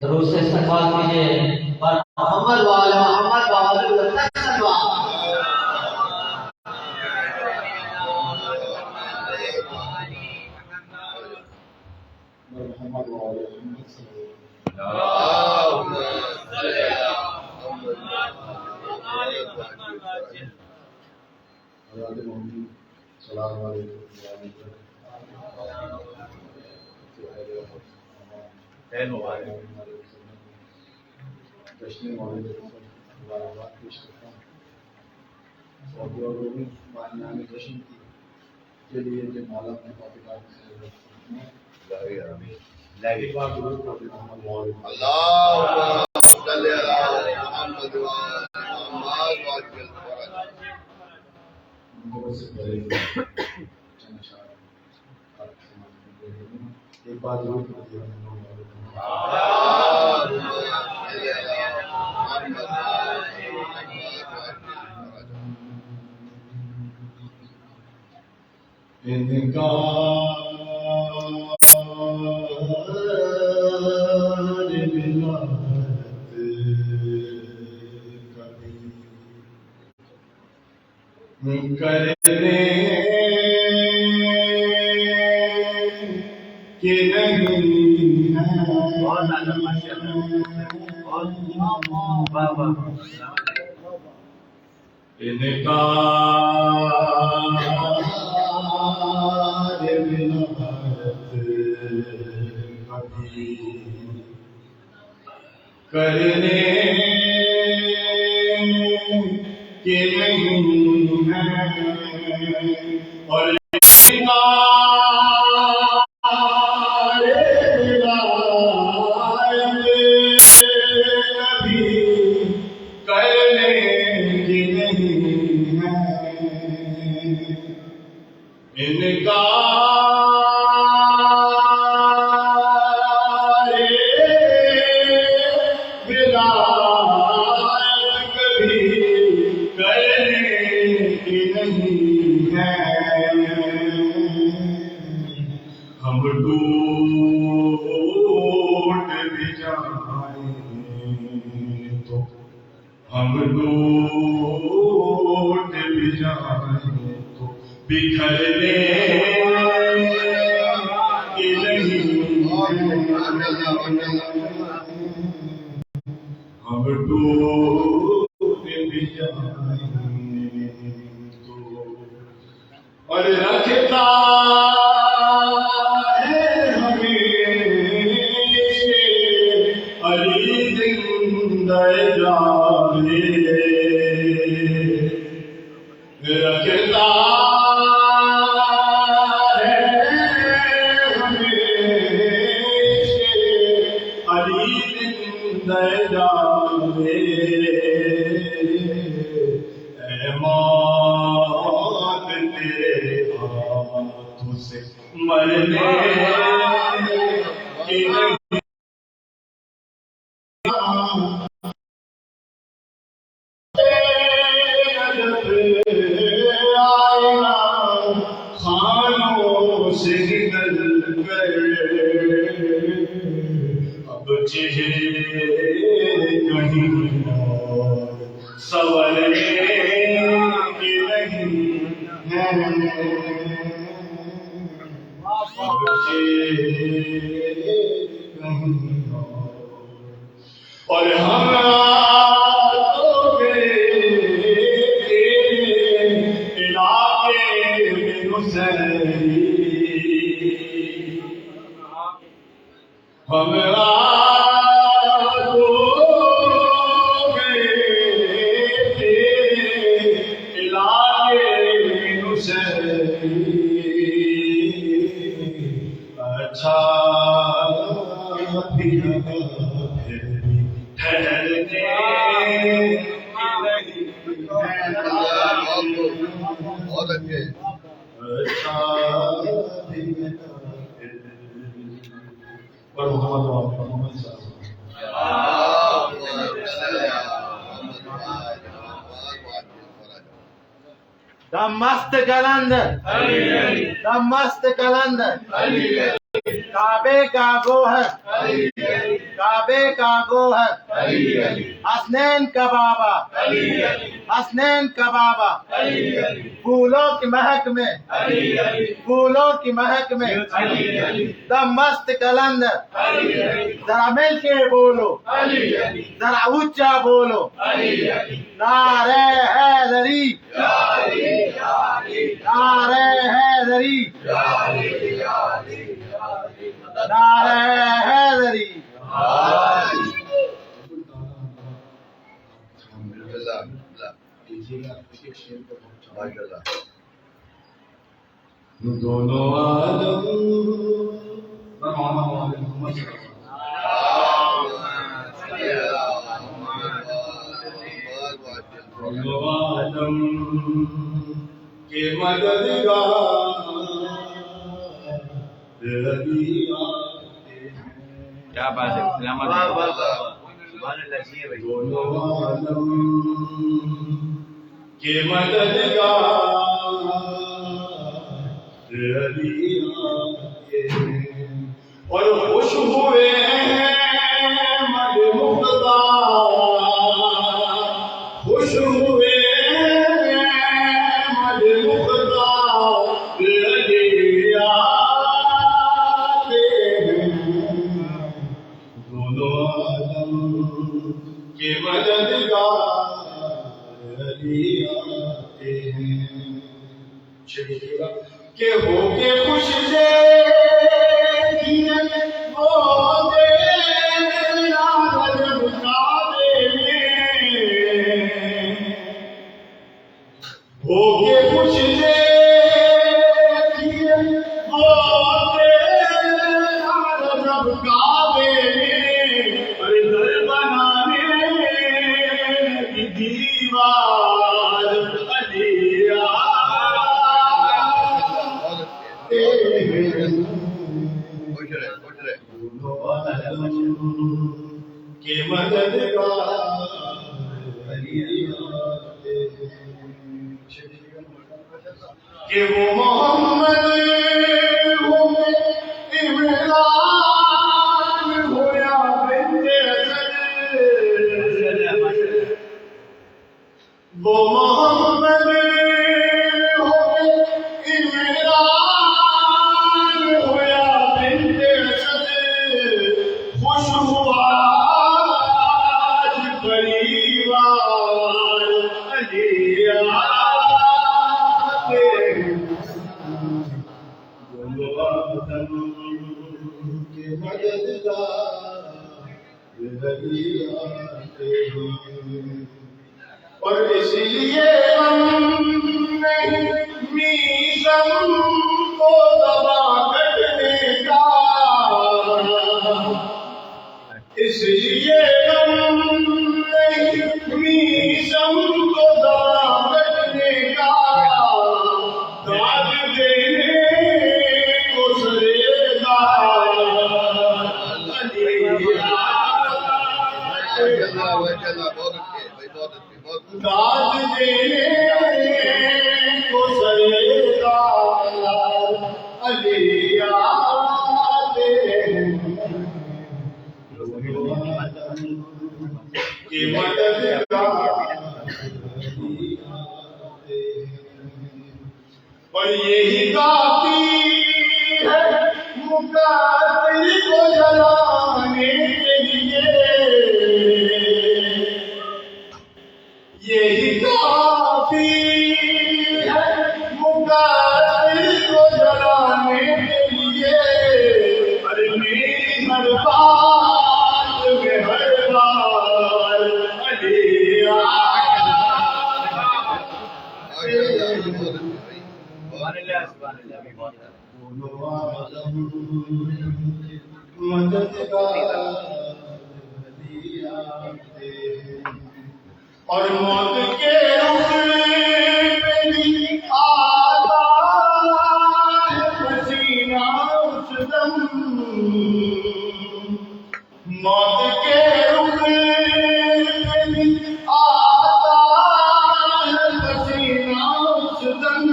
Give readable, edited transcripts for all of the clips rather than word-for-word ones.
درود سے استقبال کیجیے اور محمد وآل محمد وآل السلام علیکم جشن مولد مبارکباد پیش کرتا ہوں سعودی عرب بانیان جشن کے لیے جو مالا میں پاکستان سے ایک بار درود پڑھتے ہیں محمد وآل اللہم صلی علی محمد ایک بار ضرور پڑھتے ہیں کرنے کہ نہیں ہے انکار ولایت کبھی کرنے کہ نہیں ہے اور ہم ٹوٹ بھی جائیں تو ہم ٹوٹ بھی جائیں تو بکھرنے کے نہیں ہم ٹوٹ بھی جائیں تو اور رکھتا رکھتا ہے ہمیشہ علی زندہ جاوے اے موت تیرے ہاتھوں سے مرنے کی نہیں خانوں سے نکل گئے اب چہرے کہیں اور سنورنے کے نہیں ہیں اب چہرے کہیں اور ہم ہم اچھا بھی ٹھہرنے بہت اچھے پر محمد صاحب دا مست قلندر دا مست قلندر کعبے کا گوہر کعبے کا گوہر حسنین کا بابا حسنین کا بابا پھولوں کی مہک میں پھولوں کی مہک میں دم مست کلندر ذرا مل کے بولو ذرا اونچا بولو نعرہ حیدری نعرہ حیدری نعرہ حیدری دونوں عالم دونوں عالم کے مددگار کیا بات ہے سلامت سبحان اللہ جی بھائی دونوں عالم کے مددگار اور خوش ہوئے مد مقتدی خوش ہوئے مد مقتدی دونوں عالم کے مددگار علی آتے ہیں کہ ہو کے خوش دے وہ دینا رب کعبے میں ہو کے خوش دے وہ دینا رب کعبے میں اور در بنانے کی دیوار علی کے مددگار کہ وہ محمد ہو عمران ہو یا بنت اسد وہ محمد ہو عمران ہو یا بنت اسد خوش ہوا آج پریوار علی آتے دونوں عالم کے مددگار علی آتے اور اس لیے ہم نہیں میزم کو دبا کرنے کا اس لیے ہم نہیں میزم کو دبا کرنے کا داد دینے کو سرے دار داد دینے کو سرے دار علی آتے کی مددگار اور یہی کافی ہے مقاتل کو جلانے کے لیے یہی کافی ہے مقاتل کو جلانے کے لیے اور میری ہر بات میں ہر بار علی اور موت کے رخ پہ بھی آتا ہے پسینہ اس دم موت کے رخ پہ بھی آتا ہے پسینہ اس دم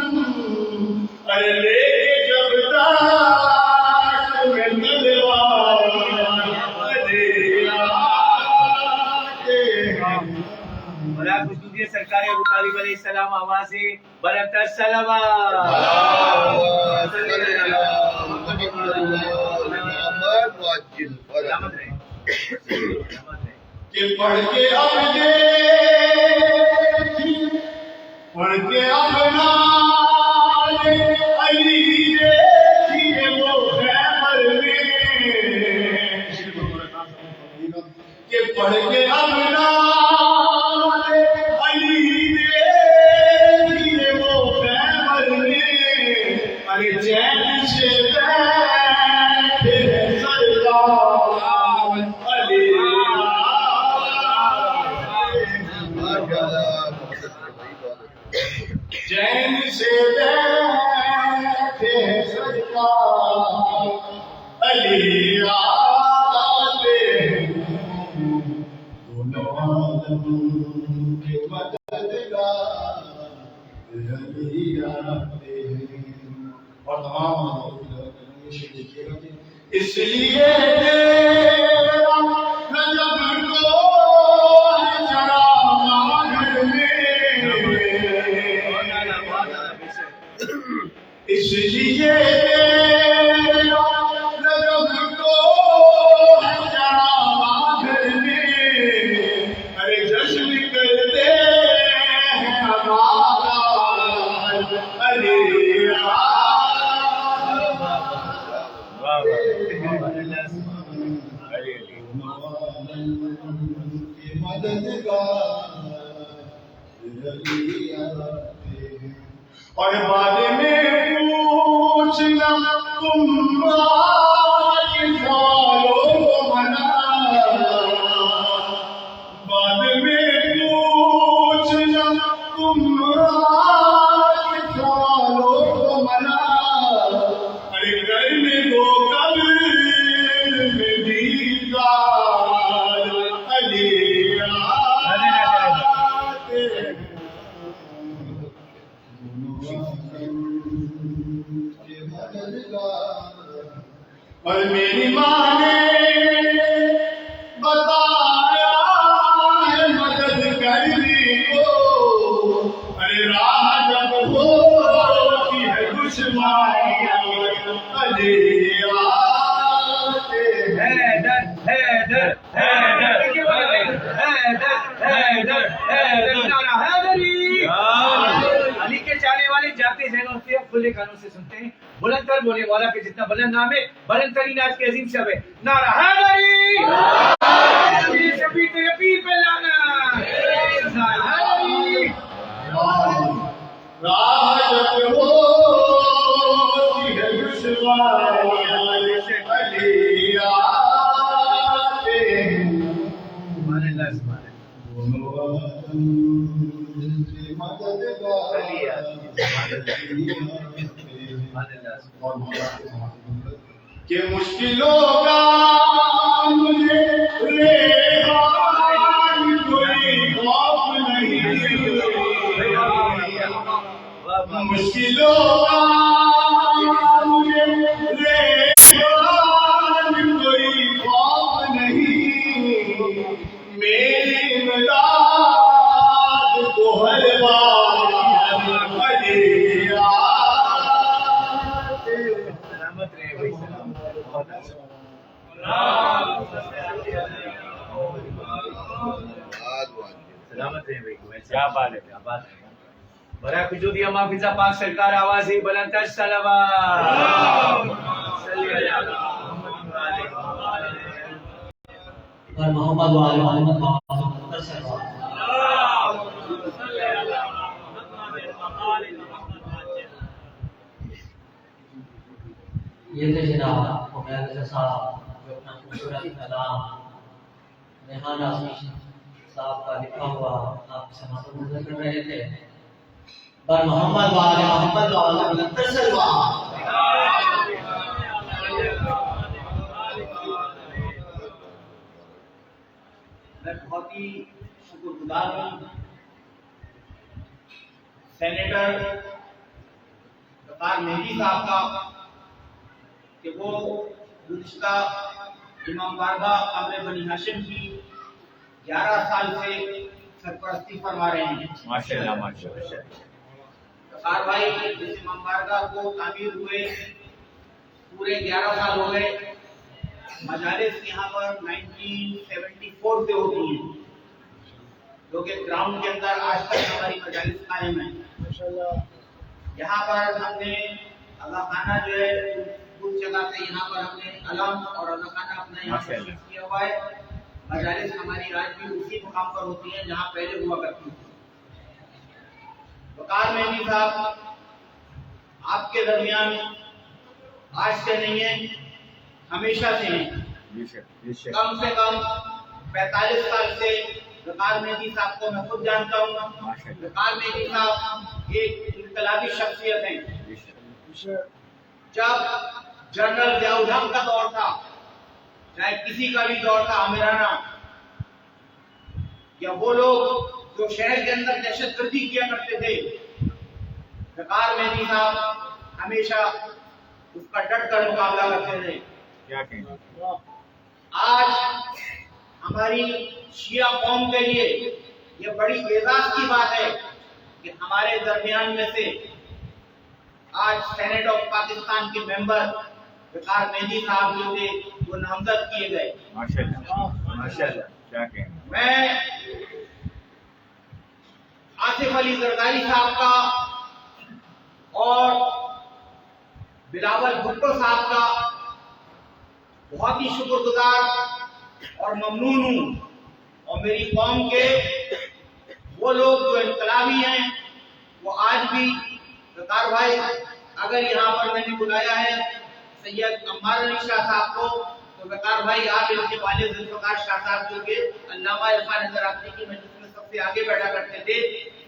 ارے لے جب تک میں تلوار علی سنیے سرکار ابو طالب علیہ السلام آواز سے بلند تر سلام کہ پڑھ کے اپنے پڑھ کے اپنا علی دیکھیے وہ خیبر میں کہ پڑھ کے اپنا علی دیکھیے وہ خیبر میں ارے چین سے بیٹھے سرکار علی چین سے بیٹھے سرکار علی آتے دونوں عالم کے مددگار علی آتے اور تمام اس لیے تیرا نجب کو چڑھا گھر میں اس لیے رجب کو چڑھا گھر میں ارے جشن کرتے ہیں ہمارا علی اور بعد میں پوچھنا تم منا بعد میں پوچھنا تم منا ارے کرنے دو قبر میں دیدار علی اور میری ماں نے بتایا ہے مدد کرنے کو ارے راہ جب ہوتی ہے دشواری علی آتے حیدر حیدر حیدر حیدر حیدر حیدر نعرہ حیدری علی کے چاہنے والے جاتے ذہنوں سے کھلے کانوں سے سنتے ہیں بلند تر بولے والا کے جتنا بلند نام ہے بلند ترین آج کے عظیم شب ہے نعرہ حیدری شبیر تیرے پیر پہ لانا نعرہ حیدری راہ جب ہوتی ہے دشواری علی آتے سبحان اللہ سبحان کہ مشکلوں کا مجھے ریحان کوئی خوف نہیں مشکلوں کا مجھے ریحان کوئی خوف نہیں میری امداد کو ہر بار علی سلامت رہے بھائی سلامت رہے بھائی کیا بات ہے کیا بات ہے برائے وجود یا محافظہ پاک سرکار آواز ہی بلند تر صلوات اور محمد وآل محمد یہ تھے جناب عمیر صاحب جو اپنا خوبصورت کلام ریحان آسیش صاحب کا لکھا ہوا آپ کے سماعت نظر کر رہے تھے پر محمد وآل محمد وآل بلند تر صلوات میں بہت ہی شکر گزار ہوں سینیٹر وقار مہدی صاحب کا کہ وہ گزشتہ امام بارگاہ عامر بنی ہاشم کی 11 سال سے सरपरस्ती फरमा रहे हैं। माशाल्लाह माशाल्लाह। वकार भाई इस इमाम बारगाह को तामीर हुए पूरे 11 साल हो गए। मजालिस यहाँ पर 1974 से होती हैं, जो कि ग्राउंड के अंदर आज तक हमारी मजालिस कायम है। यहाँ पर हमने अल्लाह खाना जो है कुछ जगह से यहाँ पर हमने अलम और अल्लाह खाना अपना यहाँ पर शिफ्ट किया हुआ है। मजालिस हमारी आज भी उसी मुकाम पर होती हैं जहाँ पहले हुआ करती थी। वकार मेहंदी साहब आपके दरमियान आज से नहीं है, हमेशा से हैं। कम से कम 45 साल से वकार मेहंदी साहब को मैं खुद जानता हूँ। वकार मेहंदी साहब एक इनकलाबी शख्सियत हैं। जब जनरल ज़ियाउल हक का दौर था, चाहे किसी का भी दौर था आमिराना, या वो लोग जो शहर के अंदर दहशतगर्दी किया करते थे, वकार मेहंदी साहब हमेशा उसका डट कर मुकाबला करते थे। क्या कहें? आज हमारी शिया कौम के लिए ये बड़ी एजाज की बात है कि हमारे दरमियान में से आज सेनेट ऑफ पाकिस्तान के मेंबर वकार मेहंदी साहब जो थे वो नामजद किए गए। माशाल्लाह माशाल्लाह। क्या कहें? मैं आसिफ अली जरदारी साहब का और बिलावल भुट्टो साहब का बहुत ही शुक्रगुजार और ममनून हूँ, और मेरी कौम के वो लोग जो इनकलाबी हैं वो आज भी वकार भाई, अगर यहाँ पर मैंने बुलाया है सैयद अम्मार अली शाह साहब को, तो वकार भाई आप इनके वालिद जुल्फ़िकार शाह साहब जो कि अल्लामा इरफान हैदराबादी की मजलिस में सबसे आगे बैठा करते थे,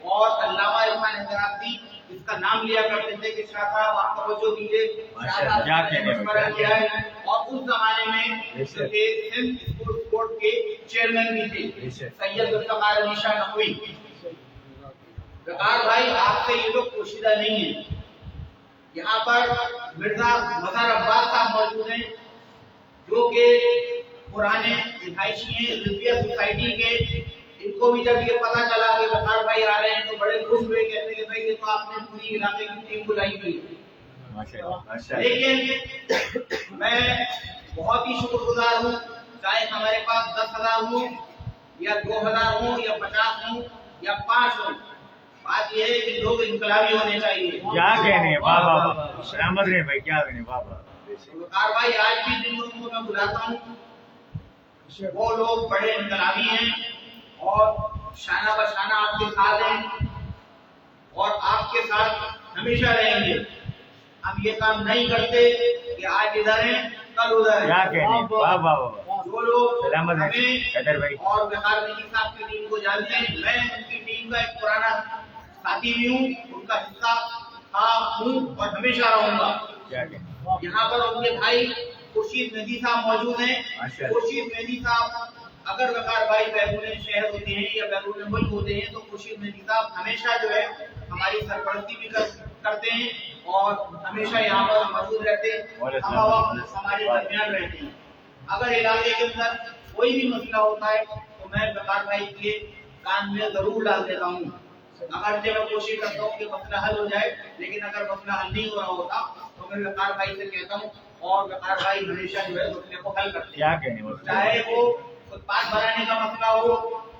और अल्लामा इरफान हैदराबादी इसका नाम लिया करते थे कि शाह साहब आप तवज्जो दीजिए, शाह साहब ने मशवरा किया है। और उस जमाने में जो थे सिंध स्पोर्ट्स बोर्ड के चेयरमैन भी थे सैयद जुल्फ़िकार अली शाह नकवी। वकार भाई आपसे ये लोग पोशीदा नहीं है। यहाँ पर मिर्जा मज़हर अब्बास साहब मौजूद हैं जो कि पुराने रिहायशी हैं रिजविया सोसाइटी के। इनको भी जब ये पता चला कि वकार भाई आ रहे हैं तो बड़े खुश हुए, कहते हैं भाई ये तो आपने पूरी इलाके की टीम बुलाई हुई है। लेकिन मैं बहुत ही शुक्रगुजार हूँ, चाहे हमारे पास 10,000 हो या 2,000 हो या 50 हो या 5 हो, बात यह है कि लोग इनकलाबी होने चाहिए। क्या कहने हैं? वाह वाह वाह, रहमत रहे भाई, क्या कहने? वाह वाह। वकार भाई आज भी जिन लोगों को मैं बुलाता हूँ वो लोग बड़े इनकलाबी हैं और शाना बशाना आपके साथ हैं और आपके साथ हमेशा रहेंगे। हम ये काम नहीं करते कि आज इधर हैं कल उधर हैं। क्या कहने? वाह वाह वाह। जो लोग सलामत है हमें हैदर भाई और वकार मेहंदी साहब की टीम को जानते हैं, मैं उनकी टीम का एक पुराना साथी भी हूँ, उनका हिस्सा था, हूँ और हमेशा रहूंगा। क्या कहने? यहाँ पर उनके भाई खुर्शीद मेहंदी साहब मौजूद हैं। खुर्शीद मेहंदी साहब अगर वकार भाई बैरून शहर होते हैं या बैरून मुल्क होते हैं तो खुर्शीद मेहंदी साहब हमेशा जो है हमारी सरपरस्ती भी करते हैं और हमेशा यहाँ पर मौजूद रहते हैं, हम हमारे दरमियान रहते हैं। अगर इलाके के अंदर कोई भी मसला होता है तो मैं वकार भाई के कान में जरूर डाल देता हूँ। अगर मैं कोशिश करता हूँ कि मसला हल हो जाए, लेकिन अगर मसला हल नहीं हो रहा होता तो मैं वकार भाई से कहता हूँ और वकार भाई हमेशा जो है मसले को हल करते क्या हैं। कहने? चाहे वो फुटपाथ बनाने का मसला हो,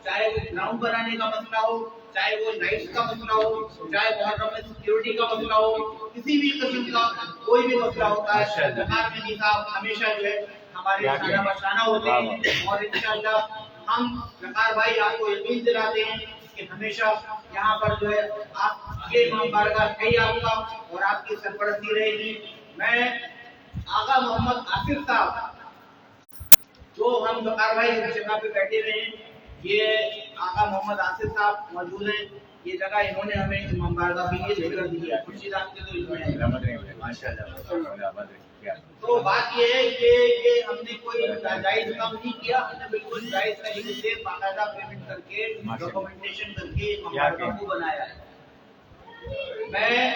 चाहे वो ग्राउंड बनाने का मसला हो, चाहे वो लाइट्स का मसला हो, चाहे मुहर्रम में सिक्योरिटी का मसला हो, किसी भी किस्म का कोई भी मसला होता है, वकार मेहंदी साहब हमेशा जो है हमारे शाना बशाना होते हैं। और इंशाअल्लाह हम वकार भाई आपको यकीन दिलाते हैं कि हमेशा यहाँ पर जो है आप ये इमाम बारगाह है आपका और आपकी सरपरस्ती रहेगी। मैं आगा मोहम्मद आसिफ साहब जो हम वकार भाई इस जगह पे बैठे हुए हैं, ये आगा मोहम्मद आसिफ साहब मौजूद हैं। ये जगह इन्होंने हमें इमाम बारगाह के लिए लेकर दी है, खुर्शीद आपके तो इसमें माशाल्लाह। तो बात ये है कि हमने कोई जायज काम नहीं किया, हमने बिल्कुल जायज तरीके से बाकायदा पेमेंट करके डॉक्यूमेंटेशन करके इमाम बारगाह को बनाया है। मैं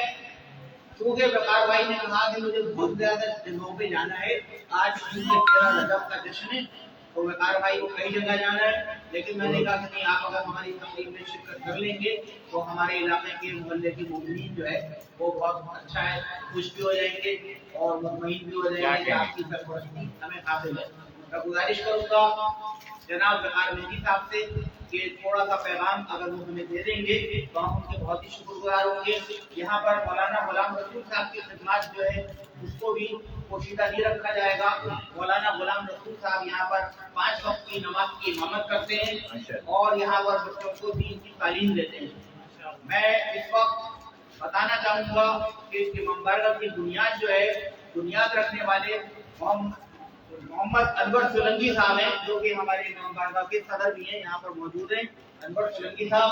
क्योंकि वकार भाई ने कहा कि मुझे बहुत ज्यादा जगहों पे जाना है, आज 13 रजब का जश्न है तो वकार भाई को कई जगह जाना है, लेकिन मैंने कहा कि नहीं, आप अगर हमारी तकलीफ में शिरकत कर लेंगे तो हमारे इलाके के मोहल्ले की मोमिनीन जो है वो बहुत अच्छा है, खुश भी हो जाएंगे और मुतमईन भी हो जाएंगे कि आपकी सरपरस्ती हमें हासिल है। मैं गुजारिश करूंगा जनाब वकार मेहदी साहब से कि थोड़ा सा पैगाम अगर वो हमें दे देंगे तो हम उनके बहुत ही शुक्रगुजार होंगे। यहाँ पर मौलाना गुलाम रसूल साहब की खिदमत जो है उसको भी पोशीदा नहीं रखा जाएगा। मौलाना गुलाम रसूल साहब यहाँ पर 5 वक्त की नमाज की इमामत करते हैं और यहाँ पर बच्चों को दीन की तालीम देते हैं। मैं इस वक्त बताना चाहूँगा कि इसकी मुबारक की बुनियाद जो है, बुनियाद रखने वाले मोहम्मद अनवर सोलंकी साहब हैं, जो कि हमारे मुबारक के सदर भी हैं, यहाँ पर मौजूद हैं। अनवर सोलंकी साहब,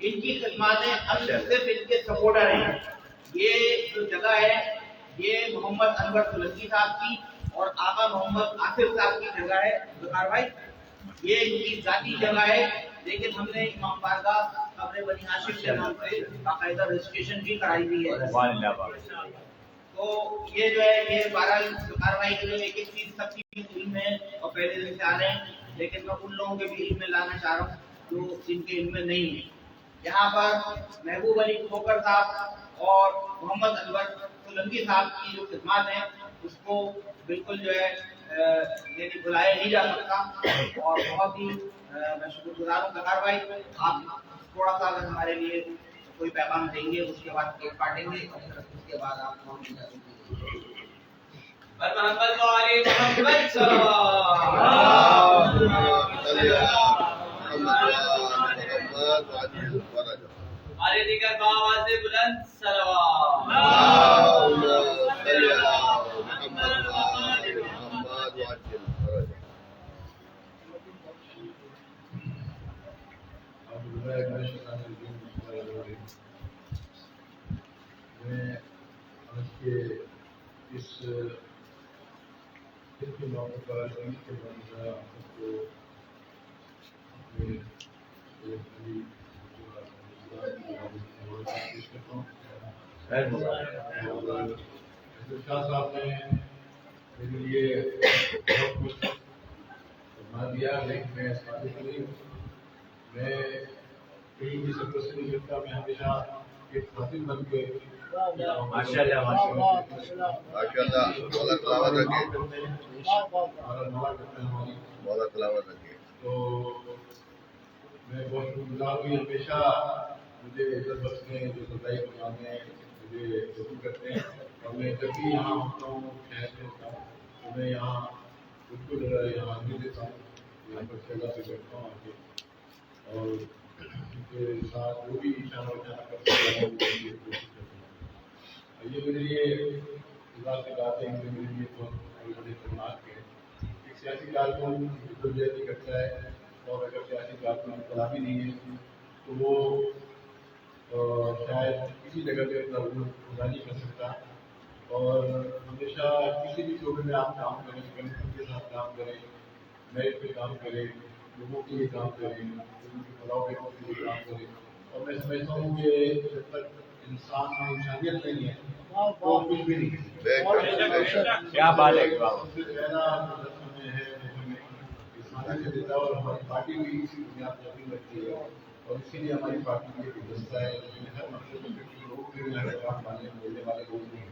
इनकी खिदमतें हम सिर्फ इनके सपोर्टर हैं। ये जो जगह है ये मोहम्मद अनवर सोलंकी साहब की और आका मोहम्मद आसिफ साहब की जगह है वकार भाई, ये इनकी जाती जगह है, लेकिन हमने इमाम बारगाह कब्र बनी हाशिम के नाम से बाकायदा रजिस्ट्रेशन भी कराई हुई है। तो ये जो है ये 12 कार्रवाई के लिए एक चीज सबकी इल्म है और पहले दिन से आ रहे हैं, लेकिन मैं उन लोगों के भी इल्म में लाना चाह रहा हूँ जो जिनके इल्म में नहीं है। यहाँ पर महबूब अली खोकर साहब और मोहम्मद अनवर सोलंकी साहब की जो खिदमत है उसको बिल्कुल जो है यानी बुलाया नहीं जा सकता और बहुत ही मैं शुक्रगुजार हूँ। वकार भाई, आप थोड़ा सा अगर हमारे लिए कोई पैगाम देंगे, उसके बाद केक काटेंगे और उसके बाद आप हमारे दिगर बावाज़ बुलंद सलवात। मैं आज के इस दिन के मौके पर ईद के मौके आपको शाह साहब ने मेरे लिए बहुत कुछ फरमा दिया, लेकिन मैं इस बात के लिए मैं कहीं भी सरपरस्ती नहीं करता। मैं हमेशा एक खातिन बन के माशाल्लाह माशाल्लाह तो मैं बहुत शुक्रगुजार हूँ। हमेशा मुझे इज्जत बख्शने, जो सदाई बनाने मुझे जरूर करते हैं और मैं जब भी यहाँ होता हूँ शहर में होता हूँ तो मैं यहाँ बिल्कुल यहाँ नहीं देता हूँ, यहाँ पर जगह से बैठता हूँ आके और उनके साथ जो भी इशारा करते हैं ये मेरे लिए बात से बात है, मेरे लिए बहुत बड़े खतरनाक है। एक सियासी कारकुन बिल्कुल नहीं करता है और अगर सियासी कारकुन इंकलाबी नहीं है तो वो शायद किसी जगह पे अपना वजूद पूरा नहीं कर सकता और हमेशा किसी भी शोबे में आप काम करें, कमिटी के साथ काम करें, मेरिट पे काम करें, लोगों के लिए काम करें, उनके फलाह के लिए काम करें। और मैं समझता हूँ कि जब तक इंसान में इंसानियत नहीं है तो कुछ भी नहीं है। क्या बात है, सबसे पहला हमें है इंसानियत देता है और हमारी पार्टी भी इसी बुनियाद पर भी लगती है और इसीलिए हमारी पार्टी की एक व्यवस्था है जिसमें हर मसले में लोग भी काम मानने बोलने वाले लोग नहीं हैं।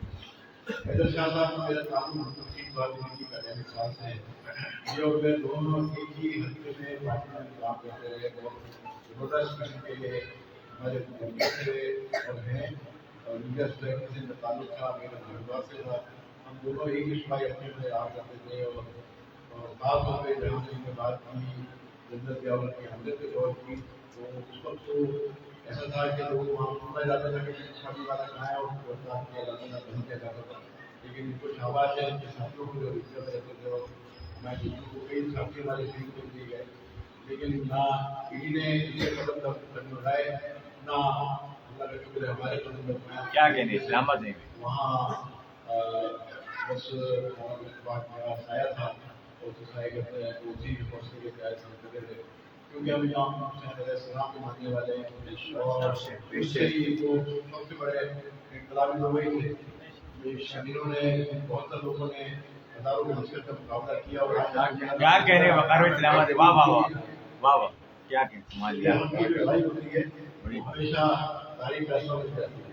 हैदर शाह साहब मेरा ताल्लुक ठीक बात नहीं की पहले साल से ये और मैं दोनों एक ही हल्के में पार्टी में काम करते रहे, बहुत जबरदस्त किस्म के हमारे और हैं और मीडिया से ताल्लुक था, मेरा परिवार से था। हम दोनों एक ही भाई अपने में रहा करते थे और खास तौर पर जहाँ से हमने बात की जनरल ब्यावल की हमले के दौर की तो उस वक्त तो ऐसा था कि लोग वहाँ सुना जाता था कि शादी वाला कहाँ है और गिरफ्तार किया जाता था, बंद किया जाता था। लेकिन इनको शाबाश है कि साथियों को जो इज्जत रहते थे और मैं को कई साथी हमारे शहीद कर दिए गए, लेकिन ना ईडी ने इनके कदम उठाए ना अल्लाह का शुक्र है हमारे कदम उठाए। क्या कहने इस्लामाबाद में वहाँ बस आया था और सुसाई करते हैं तो उसी हौसले के तहत हम करते थे क्योंकि हम यहाँ सलाम के मानने वाले हैं और उससे ही वो सबसे बड़े इनकलाबी लोग ही थे। ये शहीदों ने बहुत से लोगों ने हजारों के लश्कर का मुकाबला किया और क्या कह रहे हैं वकार इस्लामाबाद, वाह वाह वाह वाह वाह, क्या कह ये हमारी जो लड़ाई होती है हमेशा तारीख फैसला में जाती है।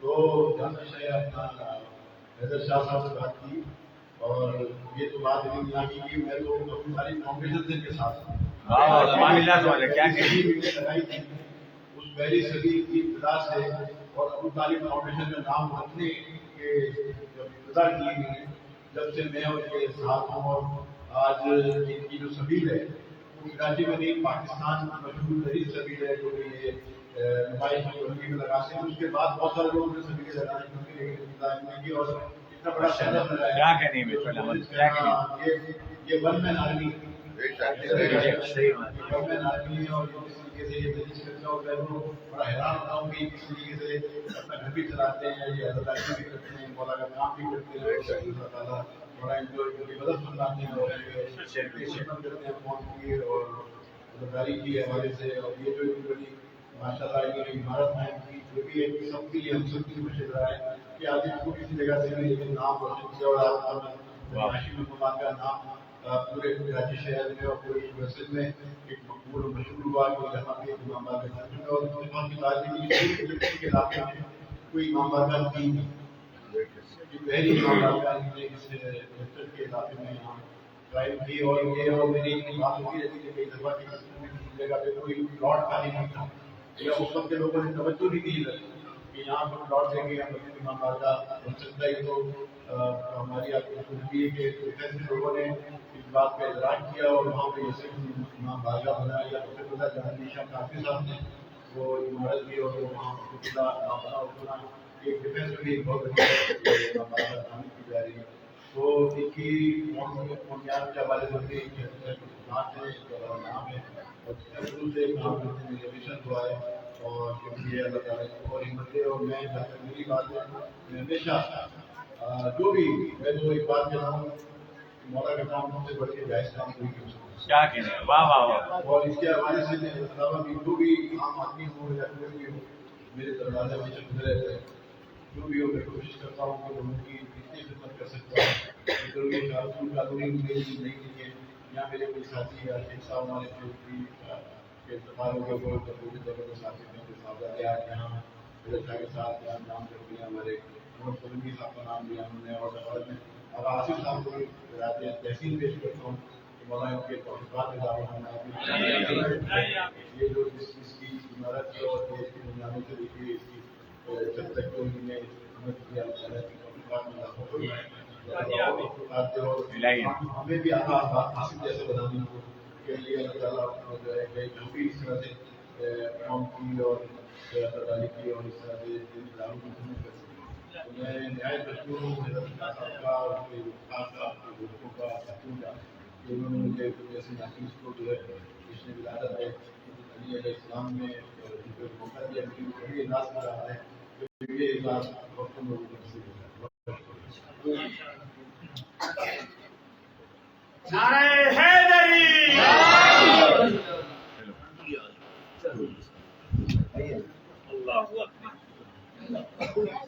तो हैदर शाह साहब से बात की और ये तो बात इतनी यहाँ की कि मैं तो अपनी सारी फाउंडेशन के साथ वाह वाह, सुभान अल्लाह, सुभान अल्लाह, क्या कह रहे हैं। लगाई थी उस पहली सदी की इब्तिदा से और अबू तालिब फाउंडेशन का नाम रखने के जब इब्तिदा की गई, जब से मैं उनके साथ हूँ और आज इनकी जो सबील है वो कराची में नहीं पाकिस्तान मशहूर तरीन सबील है जो ये नुमाइश में लगाते हैं। उसके बाद बहुत सारे लोग सबीलें लगाने की और इतना बड़ा सेटअप लगाया। क्या कहने में क्या कहने ये वन मैन आर्मी सही बात। गवर्नमेंट आदमी है और जिस तरीके से ये बिजनेस करता है मैं तो बड़ा हैरान होता हूँ कि किस तरीके से अपना घर भी चलाते हैं, ये अदालती भी करते हैं, मौला का काम भी करते हैं, अल्लाह ताला बड़ा इनको मदद फरमाते हैं और खिदमत करते हैं कौम की और वफादारी की हवाले से। और ये जो इतनी बड़ी माशाल्लाह ये इमारत है इनकी जो भी एक सबके लिए हम सबकी खुशी रहा है कि आज इनको किसी जगह से भी लेकिन नाम रोशन किया और आज नाशिक मुकमान का नाम पूरे कराची शहर में और पूरे यूनिवर्सिटी में एक मकबूल और मशहूर हुआ कि यहाँ पे इमाम बारगाह है और इमाम की तारीफ के इलाके में कोई इमाम बारगाह थी नहीं। पहली इमाम बारगाह ने इस सेक्टर के इलाके में यहाँ कायम की और ये और मेरी बात होती रहती है कई दफा की किसी जगह पे कोई प्लॉट खाली नहीं था या उस वक्त के लोगों ने तवज्जो नहीं दी कि यहाँ पर प्लॉट देंगे या इमाम बारगाह बन सकता है। तो हमारी आपको है कि डिफेंस के लोगों ने इस बात का इजरार किया और वहाँ पे जैसे इमाम बारगाह बनाया या कुतुबुल्लाह जहांगीर शाह काफी साहब ने वो इमारत भी और वहाँ कुतुबुल्लाह बना उतना एक डिफेंस में भी बहुत बड़ी इमाम बारगाह तामीर की जा रही है। तो इनकी बुनियाद के हवाले से नाम है और शुरू से काम करते में मिशन हुआ है और क्योंकि अल्लाह ताला और हिम्मत है और मैं जहाँ तक मेरी बात है मैं हमेशा जो भी मैं तो एक बात कहता हूँ मौला का काम सबसे बढ़ के जायज़ काम कोई नहीं हो सकता। क्या कहने हैं, वाह वाह वाह। और इसके हवाले से अलावा भी जो भी आम आदमी हो या कोई भी हो मेरे दरवाजे में गुजरे रहते हैं जो भी हो मैं कोशिश करता हूँ कि लोगों की जितनी खिदमत कर सकता हूँ। जरूरी कानूनी मेरी नहीं लिखे या मेरे कोई साथी या शेख साहब हमारे जो भी के तबारों के ऊपर पूरी तरह से साथी में जो साहब यहाँ मेरे के साथ नाम कर दिया हमारे सोलंकी साहब का नाम लिया उन्होंने और में अब आसिफ साहब को तहसील पेश करता हूँ कि मौला इनके तौफीक़ात ये जो इसकी इमारत है और देश की बुनियादों से देखिए इसकी जब तक तो इन्होंने मदद किया हमें भी आगा हासिल जैसे बनाने के लिए अल्लाह ताला जो है जो भी इस तरह से कौम की और सरदारी की और इस तरह से इदारों की खिदमत कर सकें। मैं नहायत मशहूर हूँ का उनके दोस्तों का साथियों का कि उन्होंने मुझे जैसे नाकिस को जो है इसने विलादत है अली अलैहिस्सलाम में जो मौका दिया मुझे कभी इजलास कर रहा है तो ये इजलास वक्त में लोगों को नारे हैदरी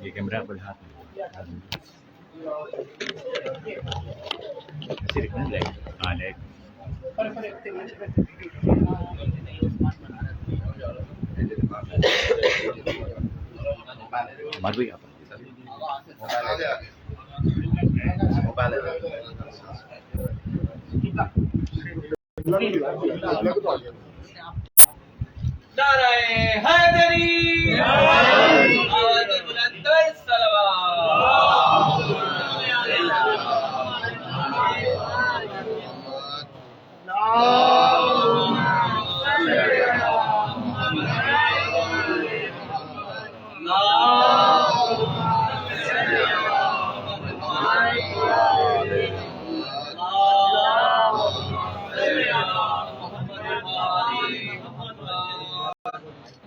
ये कैमरा पर हाथ ऐसे रखना लाइक हाँ लाइक मार भी आप नारे हैदरी आवाज़ बुलंद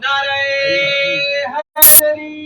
नारे हैदरी